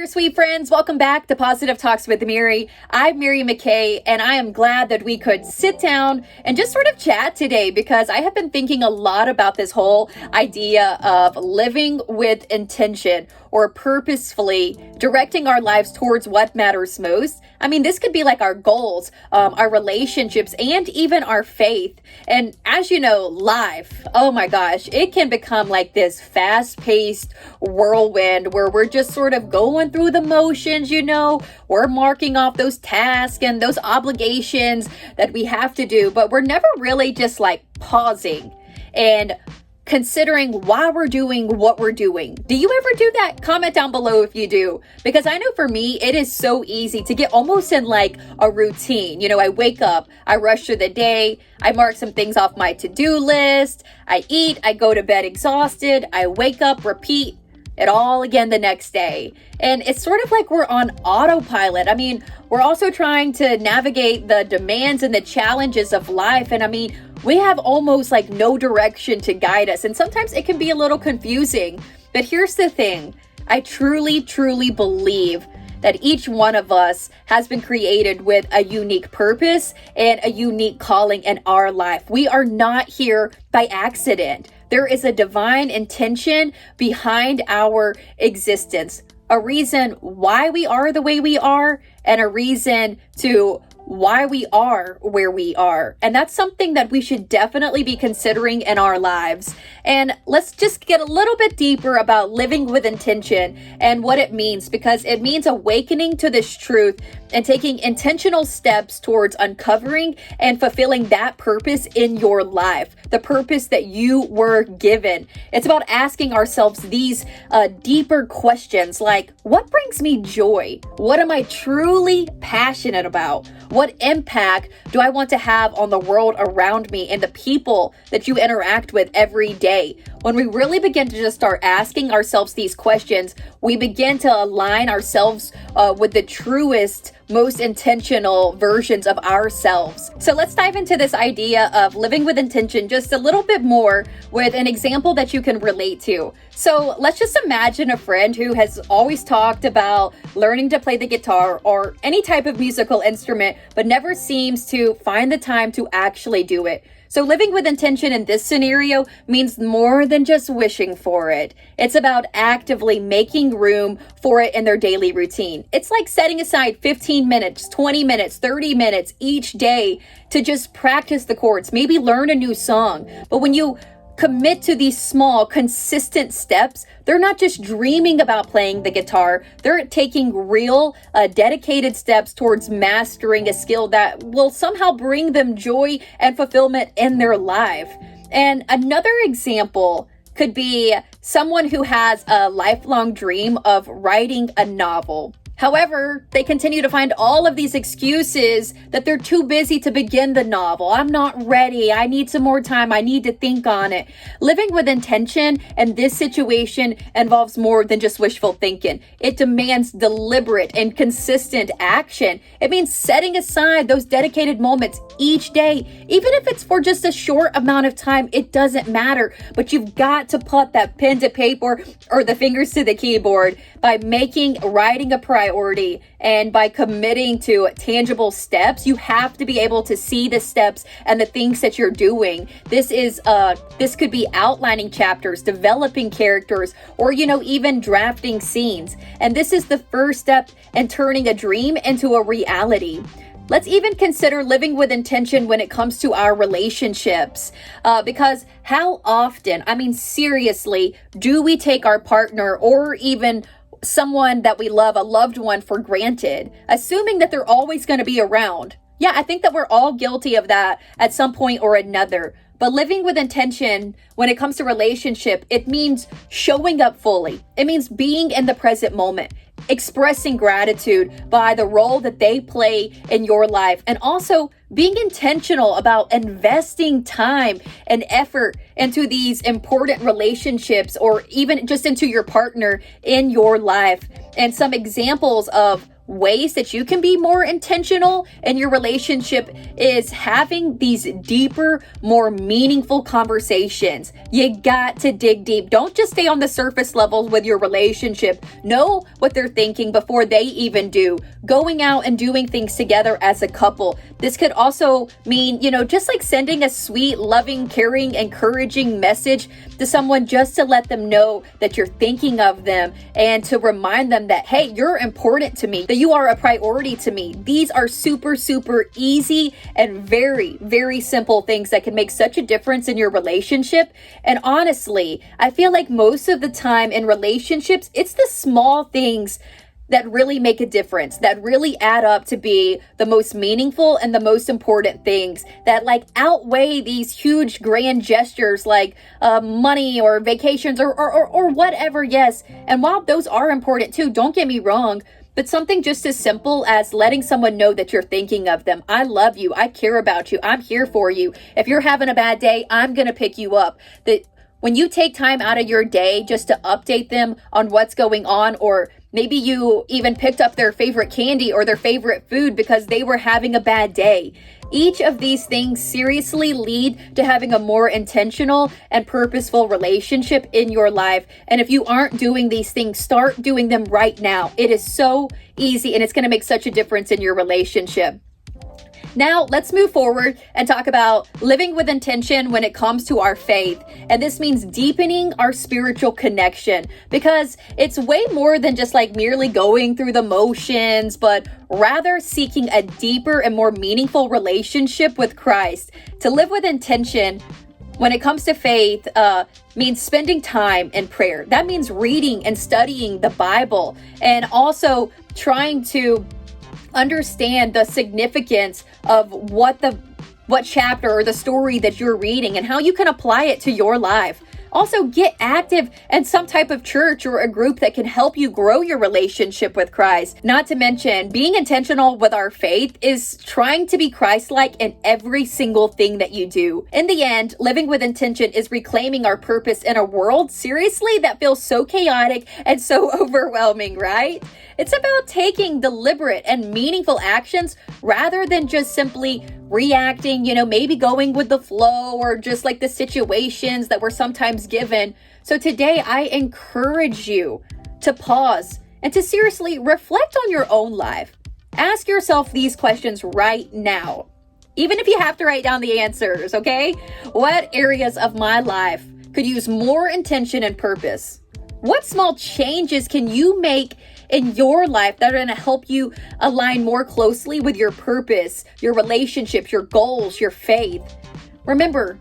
sweet friends. Welcome back to Positive Talks with Mary. I'm Mary McKay, and I am glad that we could sit down and just sort of chat today because I have been thinking a lot about this whole idea of living with intention or purposefully directing our lives towards what matters most. I mean, this could be like our goals, our relationships, and even our faith. And as you know, life, oh my gosh, it can become like this fast-paced whirlwind where we're just sort of going through the motions, we're marking off those tasks and those obligations that we have to do, but we're never really just like pausing and considering why we're doing what we're doing. Do you ever do that? Comment down below if you do, because I know for me, it is so easy to get almost in like a routine. I wake up, I rush through the day, I mark some things off my to-do list, I eat, I go to bed exhausted, I wake up, repeat it all again the next day. And it's sort of like we're on autopilot. I mean, we're also trying to navigate the demands and the challenges of life. And I mean, we have almost like no direction to guide us. And sometimes it can be a little confusing. But here's the thing. I truly, truly believe that each one of us has been created with a unique purpose and a unique calling in our life. We are not here by accident. There is a divine intention behind our existence, a reason why we are the way we are, and a reason to why we are where we are. And that's something that we should definitely be considering in our lives. And let's just get a little bit deeper about living with intention and what it means, because it means awakening to this truth and taking intentional steps towards uncovering and fulfilling that purpose in your life, the purpose that you were given. It's about asking ourselves these deeper questions like, what brings me joy? What am I truly passionate about? What impact do I want to have on the world around me and the people that you interact with every day? When we really begin to just start asking ourselves these questions, we begin to align ourselves with the truest, most intentional versions of ourselves. So let's dive into this idea of living with intention just a little bit more with an example that you can relate to. So let's just imagine a friend who has always talked about learning to play the guitar or any type of musical instrument, but never seems to find the time to actually do it. So living with intention in this scenario means more than just wishing for it. It's about actively making room for it in their daily routine. It's like setting aside 15 minutes, 20 minutes, 30 minutes each day to just practice the chords, maybe learn a new song. But when you commit to these small, consistent steps, they're not just dreaming about playing the guitar. They're taking real, dedicated steps towards mastering a skill that will somehow bring them joy and fulfillment in their life. And another example could be someone who has a lifelong dream of writing a novel. However, they continue to find all of these excuses that they're too busy to begin the novel. I'm not ready. I need some more time. I need to think on it. Living with intention in this situation involves more than just wishful thinking. It demands deliberate and consistent action. It means setting aside those dedicated moments each day. Even if it's for just a short amount of time, it doesn't matter. But you've got to put that pen to paper or the fingers to the keyboard by making writing a priority and by committing to tangible steps. You have to be able to see the steps and the things that you're doing. This could be outlining chapters, developing characters, or even drafting scenes. And this is the first step in turning a dream into a reality. Let's even consider living with intention when it comes to our relationships, because how often, seriously, do we take our partner or even someone that we love, a loved one, for granted, assuming that they're always going to be around? Yeah, I think that we're all guilty of that at some point or another. But living with intention when it comes to relationship, it means showing up fully. It means being in the present moment, expressing gratitude by the role that they play in your life, and also being intentional about investing time and effort into these important relationships, or even just into your partner in your life. And some examples of ways that you can be more intentional in your relationship is having these deeper, more meaningful conversations. You got to dig deep. Don't just stay on the surface levels with your relationship. Know what they're thinking before they even do. Going out and doing things together as a couple. This could also mean, just like sending a sweet, loving, caring, encouraging message to someone just to let them know that you're thinking of them and to remind them that, hey, you're important to me, that you are a priority to me. These are super, super easy and very, very simple things that can make such a difference in your relationship. And honestly, I feel like most of the time in relationships, it's the small things that really make a difference, that really add up to be the most meaningful and the most important things that outweigh these huge grand gestures like money or vacations or whatever. Yes. And while those are important too, don't get me wrong, but something just as simple as letting someone know that you're thinking of them. I love you. I care about you. I'm here for you. If you're having a bad day, I'm going to pick you up. That when you take time out of your day just to update them on what's going on, or maybe you even picked up their favorite candy or their favorite food because they were having a bad day. Each of these things seriously lead to having a more intentional and purposeful relationship in your life. And if you aren't doing these things, start doing them right now. It is so easy and it's going to make such a difference in your relationship. Now, let's move forward and talk about living with intention when it comes to our faith. And this means deepening our spiritual connection, because it's way more than just merely going through the motions, but rather seeking a deeper and more meaningful relationship with Christ. To live with intention when it comes to faith means spending time in prayer. That means reading and studying the Bible, and also trying to understand the significance of what chapter or the story that you're reading and how you can apply it to your life. Also, get active in some type of church or a group that can help you grow your relationship with Christ. Not to mention, being intentional with our faith is trying to be Christ-like in every single thing that you do. In the end, living with intention is reclaiming our purpose in a world, seriously, that feels so chaotic and so overwhelming, right? It's about taking deliberate and meaningful actions rather than just simply reacting, maybe going with the flow or just the situations that we're sometimes given. So today I encourage you to pause and to seriously reflect on your own life. Ask yourself these questions right now, even if you have to write down the answers, okay? What areas of my life could use more intention and purpose? What small changes can you make in your life that are going to help you align more closely with your purpose, your relationships, your goals, your faith? Remember,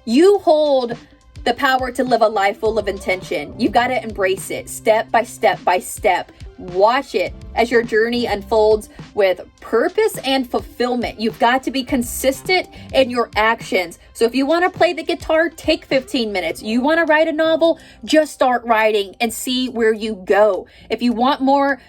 you hold the power to live a life full of intention. You got to embrace it step by step by step. Watch it as your journey unfolds with purpose and fulfillment. You've got to be consistent in your actions. So if you want to play the guitar, take 15 minutes. You want to write a novel, just start writing and see where you go. If you want more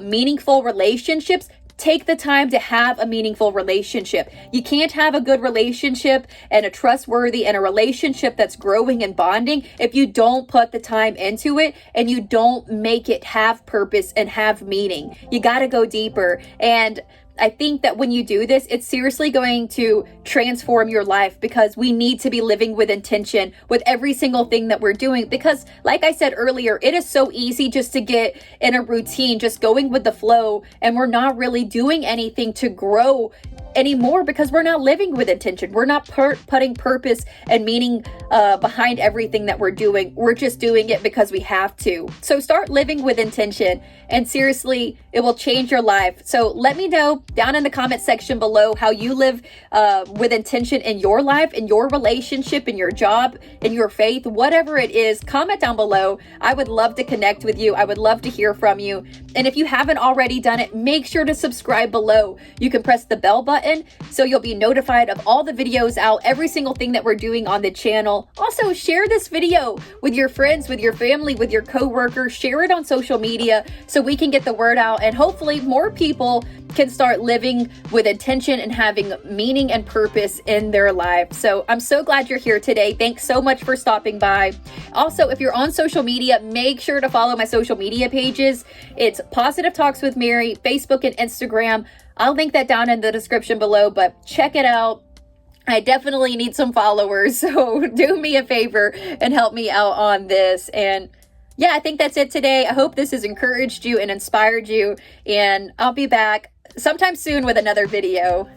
meaningful relationships, take the time to have a meaningful relationship. You can't have a good relationship and a trustworthy and a relationship that's growing and bonding if you don't put the time into it and you don't make it have purpose and have meaning. You got to go deeper. And I think that when you do this, it's seriously going to transform your life, because we need to be living with intention with every single thing that we're doing. Because like I said earlier, it is so easy just to get in a routine, just going with the flow, and we're not really doing anything to grow anymore because we're not living with intention. We're not putting purpose and meaning behind everything that we're doing. We're just doing it because we have to. So start living with intention, and seriously, it will change your life. So let me know down in the comment section below how you live with intention in your life, in your relationship, in your job, in your faith, whatever it is. Comment down below. I would love to connect with you. I would love to hear from you. And if you haven't already done it, make sure to subscribe below. You can press the bell button button so you'll be notified of all the videos out, every single thing that we're doing on the channel. Also, share this video with your friends, with your family, with your coworkers. Share it on social media so we can get the word out, and hopefully more people can start living with intention and having meaning and purpose in their life. So I'm so glad you're here today. Thanks so much for stopping by. Also, if you're on social media, make sure to follow my social media pages. It's Positive Talks with Mary, Facebook and Instagram. I'll link that down in the description below, but check it out. I definitely need some followers, so do me a favor and help me out on this. And yeah, I think that's it today. I hope this has encouraged you and inspired you, and I'll be back sometime soon with another video.